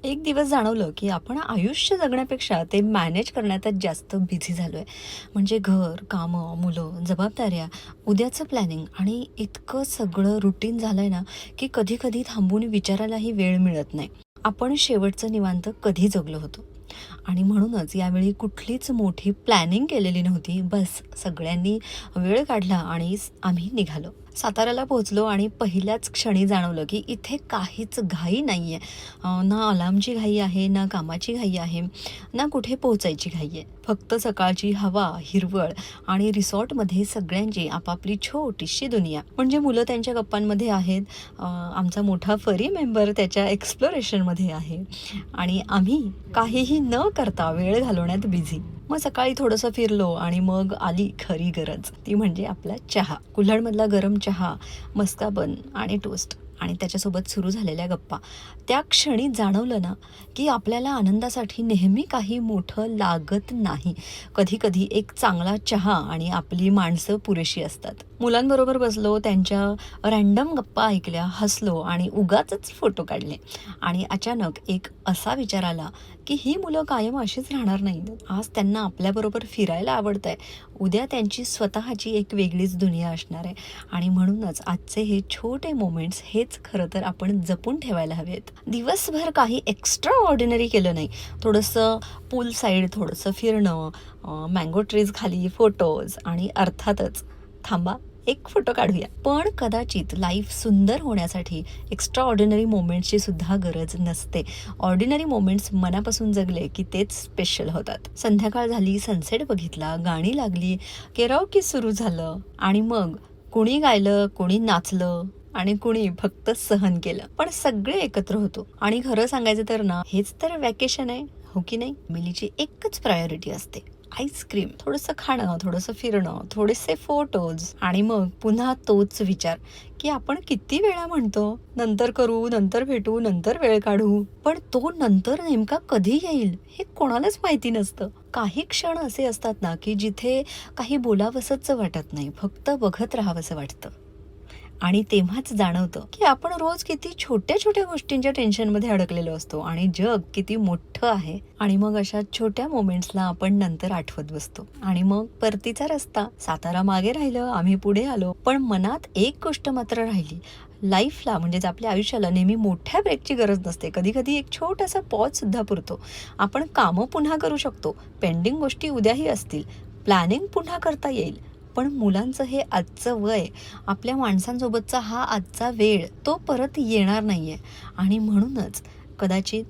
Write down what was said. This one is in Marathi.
एक दिवस जाणवलं, की आपण आयुष्य जगण्यापेक्षा ते मॅनेज करण्यातच जास्त बिझी झालोय. म्हणजे घर, कामं, मुलं, जबाबदाऱ्या, उद्याचं प्लॅनिंग आणि इतकं सगळं रुटीन झालंय ना, की कधी-कधी थांबून विचारायलाही वेळ मिळत नाही. आपण शेवटचं निवांत कधी जगलो होतो? आणि म्हणूनच यावेळी कुठलीच मोठी प्लॅनिंग केलेली नव्हती. बस सगळ्यांनी वेळ काढला आणि आम्ही निघालो. साताऱ्याला पोहोचलो आणि पहिल्याच क्षणी जाणवलं, की इथे काहीच घाई नाहीये. ना अलार्मची घाई आहे, ना कामाची घाई आहे, ना कुठे पोहोचायची घाई आहे. फक्त सकाळची हवा, हिरवळ आणि रिसॉर्टमध्ये सगळ्यांची आपापली छोटीशी दुनिया. म्हणजे मुलं त्यांच्या गप्पांमध्ये आहेत, आमचा मोठा फरी मेंबर त्याच्या एक्सप्लोरेशनमध्ये आहे आणि आम्ही काहीही न करता वेळ घालवण्यात बिझी. मग सकाळी थोडंसं फिरलो आणि मग आली खरी गरज. ती म्हणजे आपला चहा. कुल्हड़मधला गरम चहा, मस्काबन आणि टोस्ट आणि त्याच्यासोबत सुरू झालेल्या गप्पा. त्या क्षणी जाणवलं ना, की आपल्याला आनंदासाठी नेहमी काही मोठं लागत नाही. कधी-कधी एक चांगला चहा आणि आपली माणसं पुरेशी असतात. मुलांबरोबर बसलो, त्यांच्या रँडम गप्पा ऐकल्या, हसलो आणि उगाचच फोटो काढले. आणि अचानक एक असा विचार आला, की ही मुलं कायम अशीच राहणार नाहीत. आज त्यांना आपल्याबरोबर फिरायला आवडतंय. उद्या त्यांची स्वतःची एक वेगळीच दुनिया असणार आहे आणि म्हणूनच आजचे हे छोटे मोमेंट्स हेच खरं तर आपण जपून ठेवायला हवेत. दिवसभर काही एक्स्ट्रा ऑर्डिनरी केलं नाही. थोडंसं पूल साईड, थोडंसं फिरणं, मँगो ट्रीज खाली फोटोज आणि अर्थातच थांबा एक फोटो काढूया. पण कदाचित लाईफ सुंदर होण्यासाठी एक्स्ट्रा ऑर्डिनरी मोमेंट्सची सुद्धा गरज नसते. ऑर्डिनरी मोमेंट्स मनापासून जगले की तेच स्पेशल होतात. संध्याकाळ झाली, सनसेट बघितला, गाणी लागली, केराओके सुरू झालं आणि मग कुणी गायलं, कुणी नाचलं आणि कुणी फक्त सहन केलं. पण सगळे एकत्र होतो आणि खरं सांगायचं तर ना, हेच तर वॅकेशन आहे, हो की नाही? फॅमिलीची एकच प्रायोरिटी असते. आईस्क्रीम, थोडंसं खाणं, थोडंसं फिरणं, थोडेसे फोटोज आणि मग पुन्हा तोच विचार, की आपण किती वेळा म्हणतो, नंतर करू, नंतर भेटू, नंतर वेळ काढू. पण तो नंतर नेमका कधी येईल हे कोणालाच माहिती नसतं. काही क्षण असे असतात ना, की जिथे काही बोलावसंच वाटत नाही, फक्त बघत राहावंसं वाटतं. आणि तेव्हाच जाणवतं, की आपण रोज किती छोट्या-छोट्या गोष्टींच्या टेन्शनमध्ये अडकलेलो असतो आणि जग किती मोठं आहे. आणि मग अशा छोट्या मोमेंट्सला आपण नंतर आठवत बसतो. आणि मग परतीचा रस्ता. सातारा मागे राहिलं, आम्ही पुढे आलो. पण मनात एक गोष्ट मात्र राहिली. लाईफला म्हणजेच आपल्या आयुष्याला नेहमी मोठ्या ब्रेकची गरज नसते. कधी-कधी एक छोटासा पॉजसुद्धा पुरतो. आपण कामं पुन्हा करू शकतो. पेंडिंग गोष्टी उद्याही असतील. प्लॅनिंग पुन्हा करता येईल. पण मुलांचं हे आजचं वय, आपल्या माणसांसोबतचा हा आजचा वेळ तो परत येणार नाहीये आणि म्हणूनच कदाचित